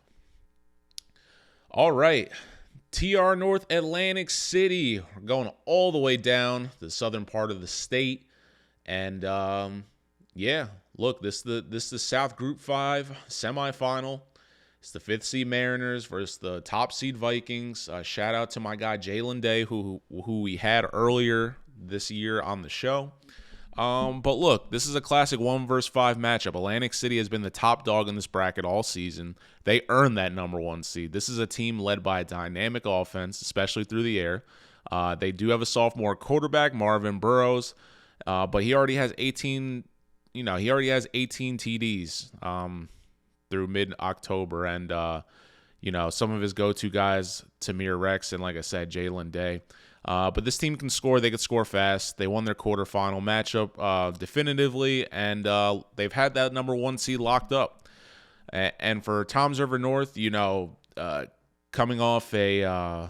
All right, TR North Atlantic City. We're going all the way down the southern part of the state, and look, this is the South Group 5 semifinal. It's the 5th seed Mariners versus the top seed Vikings. Shout out to my guy Jalen Day, who we had earlier this year on the show. But look, this is a classic 1 versus 5 matchup. Atlantic City has been the top dog in this bracket all season. They earned that number 1 seed. This is a team led by a dynamic offense, especially through the air. They do have a sophomore quarterback, Marvin Burrows, but he already has 18 TDs through mid-October, and some of his go-to guys, Tamir Rex and, like I said, Jalen Day. But this team can score. They could score fast. They won their quarterfinal matchup definitively, and they've had that number 1 seed locked up. And for Toms River North, coming off the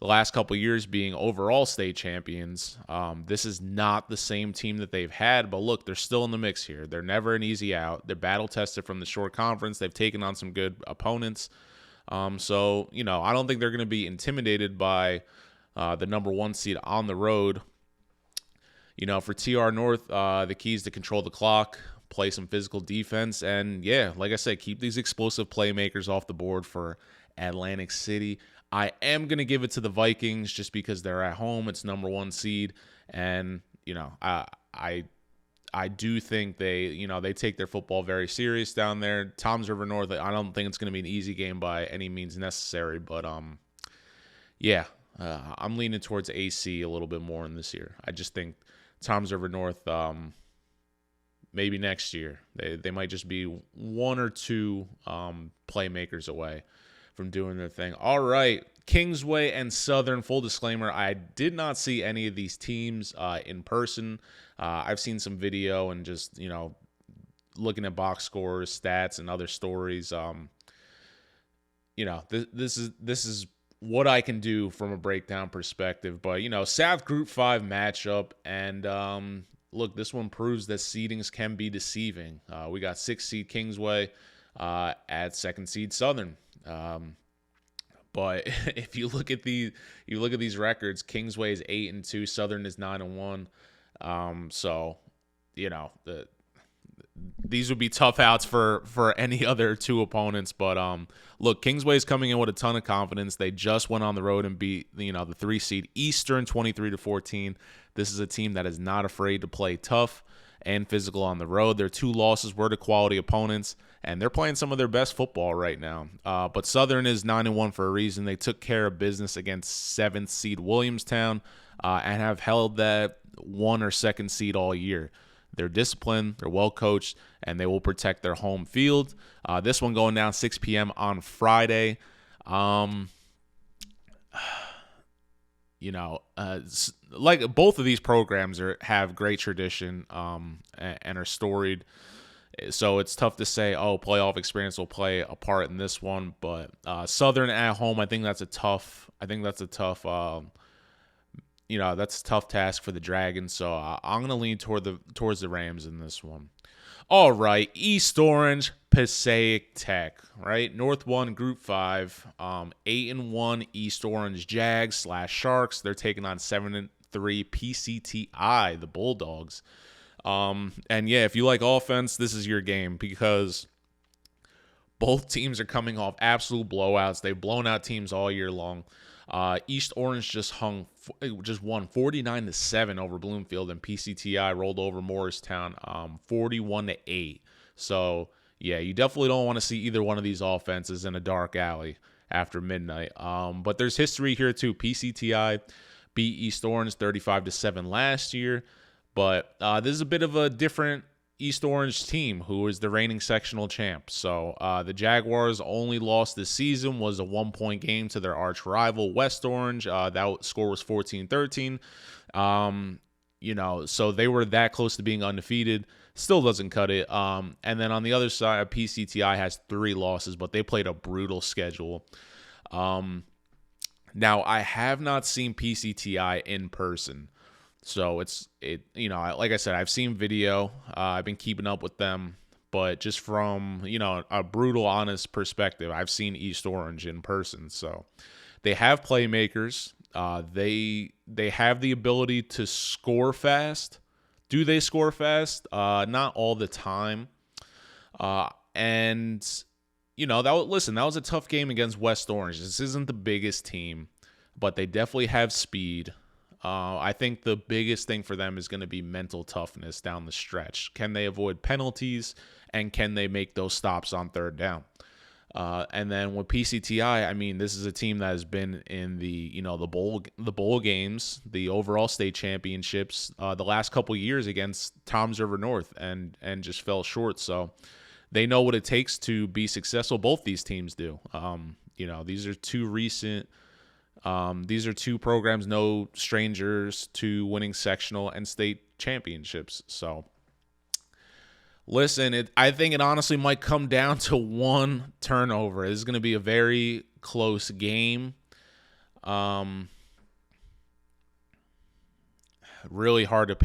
last couple years being overall state champions, this is not the same team that they've had. But look, they're still in the mix here. They're never an easy out. They're battle-tested from the short conference. They've taken on some good opponents. So I don't think they're going to be intimidated by the number 1 seed on the road. For TR North, the key is to control the clock, play some physical defense, and like I said, keep these explosive playmakers off the board for Atlantic City. I am going to give it to the Vikings just because they're at home. It's number 1 seed, and I do think they take their football very serious down there. Toms River North, I don't think it's going to be an easy game by any means necessary, but I'm leaning towards AC a little bit more in this year. I just think Toms River North, maybe next year, they might just be 1 or 2 playmakers away from doing their thing. All right, Kingsway and Southern. Full disclaimer, I did not see any of these teams in person. I've seen some video and just, looking at box scores, stats, and other stories. This is what I can do from a breakdown perspective. But, South Group 5 matchup, and look, this one proves that seedings can be deceiving. We got 6th seed Kingsway at 2nd seed Southern. But if you look at these records, Kingsway is 8-2, Southern is 9-1. So these would be tough outs for any other 2 opponents. But look, Kingsway is coming in with a ton of confidence. They just went on the road and beat the 3 seed Eastern 23-14. This is a team that is not afraid to play tough. and physical on the road. Their 2 losses were to quality opponents, and they're playing some of their best football right now. But Southern is 9-1 for a reason. They took care of business against 7th seed Williamstown and have held that 1 or 2nd seed all year. They're disciplined, they're well coached, and they will protect their home field. This one going down 6 p.m. on Friday. Like both of these programs have great tradition and are storied. So it's tough to say, playoff experience will play a part in this one. But Southern at home, I think that's a tough task for the Dragons. So I'm going to lean towards the Rams in this one. All right, East Orange, Passaic Tech, right? North 1, Group 5, 8-1 East Orange Jags / Sharks. They're taking on 7-3 PCTI, the Bulldogs. And yeah, if you like offense, this is your game because both teams are coming off absolute blowouts. They've blown out teams all year long. East Orange just won 49-7 over Bloomfield, and PCTI rolled over Morristown 41-8. So yeah, you definitely don't want to see either one of these offenses in a dark alley after midnight. But there's history here too. PCTI beat East Orange 35-7 last year, but this is a bit of a different East Orange team who is the reigning sectional champ. So the Jaguars' only loss this season was a 1-point game to their arch rival West Orange. That score was 14-13. So they were that close to being undefeated. Still doesn't cut it. And then on the other side, PCTI has 3 losses, but they played a brutal schedule. Now I have not seen PCTI in person. So like I said, I've seen video. I've been keeping up with them, but just from, a brutal, honest perspective, I've seen East Orange in person. So they have playmakers. They have the ability to score fast. Do they score fast? Not all the time. That was a tough game against West Orange. This isn't the biggest team, but they definitely have speed. I think the biggest thing for them is going to be mental toughness down the stretch. Can they avoid penalties, and can they make those stops on 3rd down? And then with PCTI, this is a team that has been in the bowl games, the overall state championships, the last couple years against Toms River North, and just fell short. So they know what it takes to be successful. Both these teams do. These are two programs, no strangers to winning sectional and state championships. So, listen, I think it honestly might come down to 1 turnover. This is going to be a very close game. Really hard to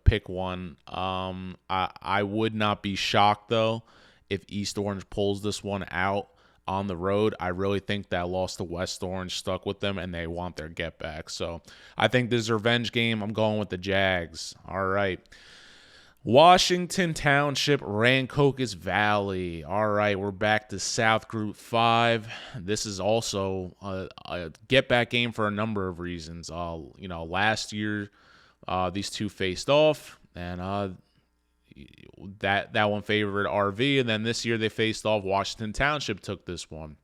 pick one. I would not be shocked, though, if East Orange pulls this one out on the road. I really think that loss to West Orange stuck with them, and they want their get back. So I think this is a revenge game. I'm going with the Jags. All right. Washington Township, Rancocas Valley. All right, we're back to South Group 5. This is also a get-back game for a number of reasons. Last year these two faced off, and that one favored RV, and then this year they faced off. Washington Township took this one.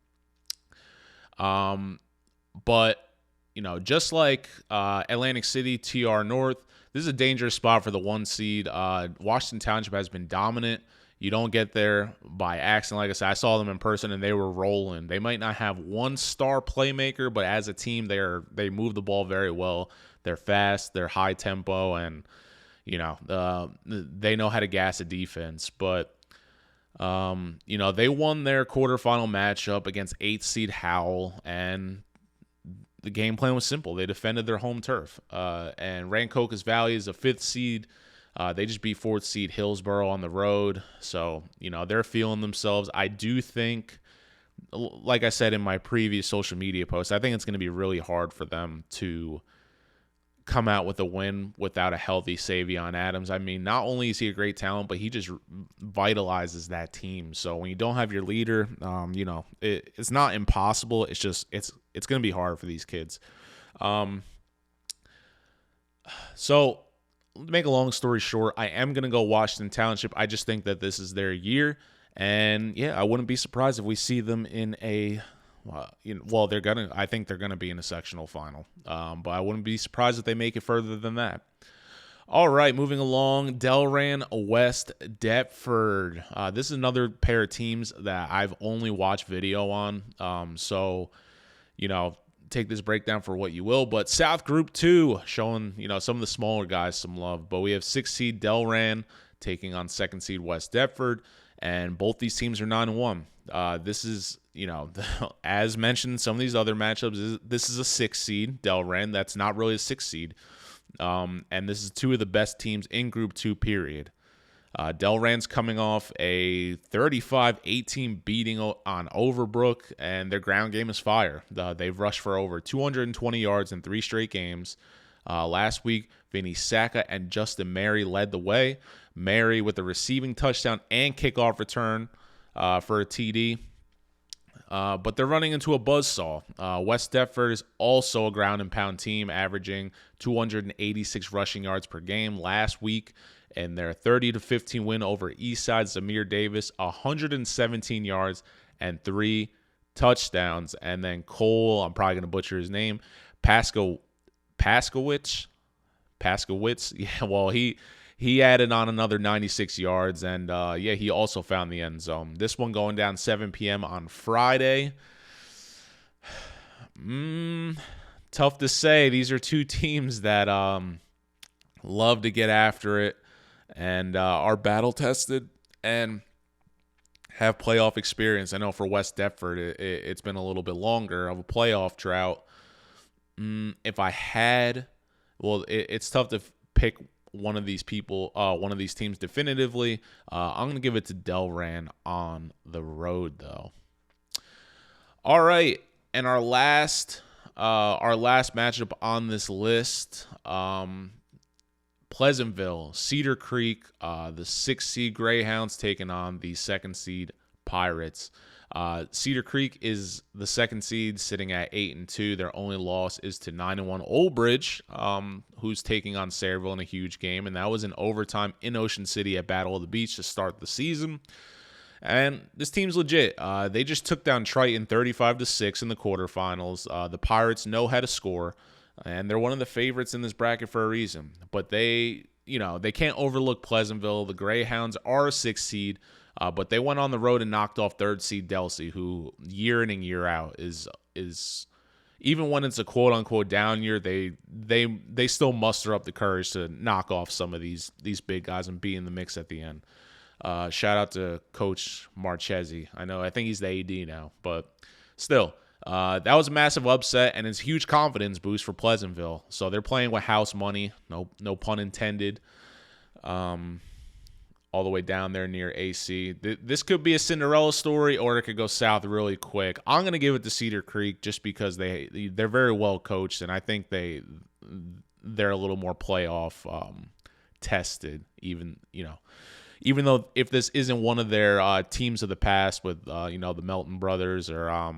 But just like Atlantic City, TR North, this is a dangerous spot for the 1 seed. Washington Township has been dominant. You don't get there by accident. Like I said, I saw them in person, and they were rolling. They might not have 1 star playmaker, but as a team, they move the ball very well. They're fast, they're high tempo, and they know how to gas a defense. But they won their quarterfinal matchup against 8th seed Howell, and the game plan was simple. They defended their home turf. And Rancocas Valley is a 5th seed. They just beat 4th seed Hillsboro on the road. So, they're feeling themselves. I do think, like I said in my previous social media post, I think it's going to be really hard for them to come out with a win without a healthy Savion Adams. Not only is he a great talent, but he just vitalizes that team. So when you don't have your leader, it's not impossible. It's just it's going to be hard for these kids. So make a long story short, I am going to go Washington Township. I just think that this is their year. And, yeah, I wouldn't be surprised if we see them in a I think they're going to be in a sectional final. But I wouldn't be surprised if they make it further than that. All right, moving along, Delran West Deptford. This is another pair of teams that I've only watched video on. So, take this breakdown for what you will. But South Group 2 showing, some of the smaller guys some love. But we have 6th seed Delran taking on 2nd seed West Deptford. And both these teams are 9-1. This is, as mentioned, some of these other matchups, this is a 6th seed, Delran. That's not really a 6th seed. And this is two of the best teams in Group 2, period. Delran's coming off a 35-18 beating on Overbrook, and their ground game is fire. They've rushed for over 220 yards in 3 straight games. Last week, Vinny Saka and Justin Mary led the way. Mary with a receiving touchdown and kickoff return for a TD. But they're running into a buzzsaw. West Deptford is also a ground and pound team, averaging 286 rushing yards per game. Last week, in their 30-15 win over Eastside, Zamir Davis, 117 yards and 3 touchdowns. And then Cole, I'm probably going to butcher his name, Paskowitz. Yeah, well, he added on another 96 yards, and he also found the end zone. This one going down 7 p.m. on Friday. Tough to say. These are two teams that love to get after it and are battle-tested and have playoff experience. I know for West Deptford, it's been a little bit longer of a playoff drought. If I had... Well, it's tough to pick one of these teams definitively. I'm going to give it to Delran on the road, though. All right, and our last matchup on this list, Pleasantville, Cedar Creek, the 6th seed Greyhounds taking on the 2nd seed Pirates. Cedar Creek is the 2nd seed, sitting at 8-2. Their only loss is to 9-1 Old Bridge, who's taking on Sayreville in a huge game, and that was in overtime in Ocean City at Battle of the Beach to start the season. And this team's legit. They just took down Triton 35-6 in the quarterfinals. The Pirates know how to score, and they're one of the favorites in this bracket for a reason. But they can't overlook Pleasantville. The Greyhounds are a 6th seed. But they went on the road and knocked off 3rd seed Delsey, who year in and year out is even when it's a quote unquote down year, they still muster up the courage to knock off some of these big guys and be in the mix at the end. Shout out to Coach Marchesi. I think he's the AD now, but still, that was a massive upset, and it's a huge confidence boost for Pleasantville. So they're playing with house money, no pun intended. All the way down there near AC. This could be a Cinderella story, or it could go south really quick. I'm going to give it to Cedar Creek just because they're very well coached, and I think they're a little more playoff tested. Even though if this isn't one of their teams of the past with the Melton brothers or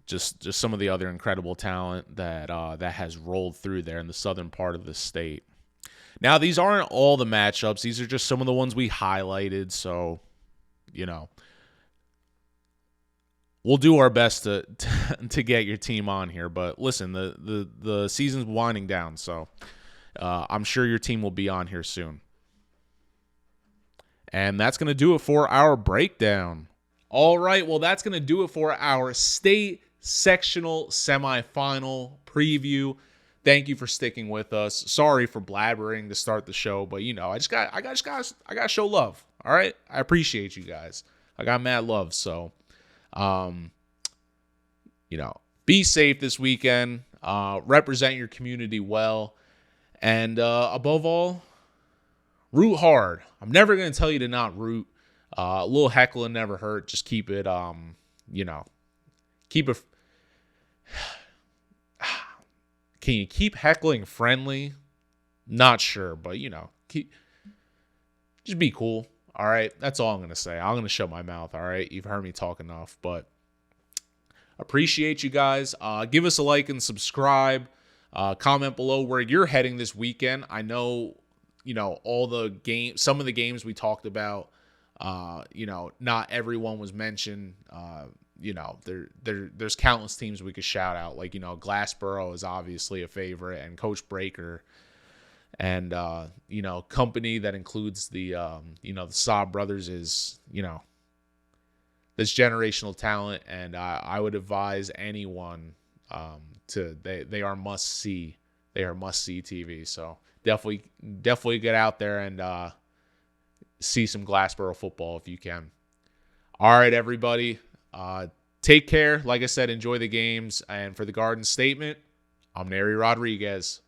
just some of the other incredible talent that has rolled through there in the southern part of the state. Now, these aren't all the matchups. These are just some of the ones we highlighted. So, we'll do our best to get your team on here. But listen, the season's winding down, so I'm sure your team will be on here soon. And that's going to do it for our breakdown. All right, well, that's going to do it for our state sectional semifinal preview. Thank you for sticking with us. Sorry for blabbering to start the show, but I got to show love. All right, I appreciate you guys. I got mad love, so be safe this weekend. Represent your community well, and above all, root hard. I'm never gonna tell you to not root. A little heckling never hurt. Just keep it, keep it. Can you keep heckling friendly? Not sure, but just be cool. All right, that's all I'm gonna say. I'm gonna shut my mouth. All right, you've heard me talk enough, but appreciate you guys. Give us a like and subscribe. Comment below where you're heading this weekend. I know, all the games, some of the games we talked about, not everyone was mentioned. There's countless teams we could shout out. Like, Glassboro is obviously a favorite, and Coach Breaker, and, company that includes the Saab brothers is, this generational talent. And I would advise anyone they are must see. They are must see TV. So definitely get out there and see some Glassboro football if you can. All right, everybody. Take care. Like I said, enjoy the games. And for the Garden Statement, I'm Neri Rodriguez.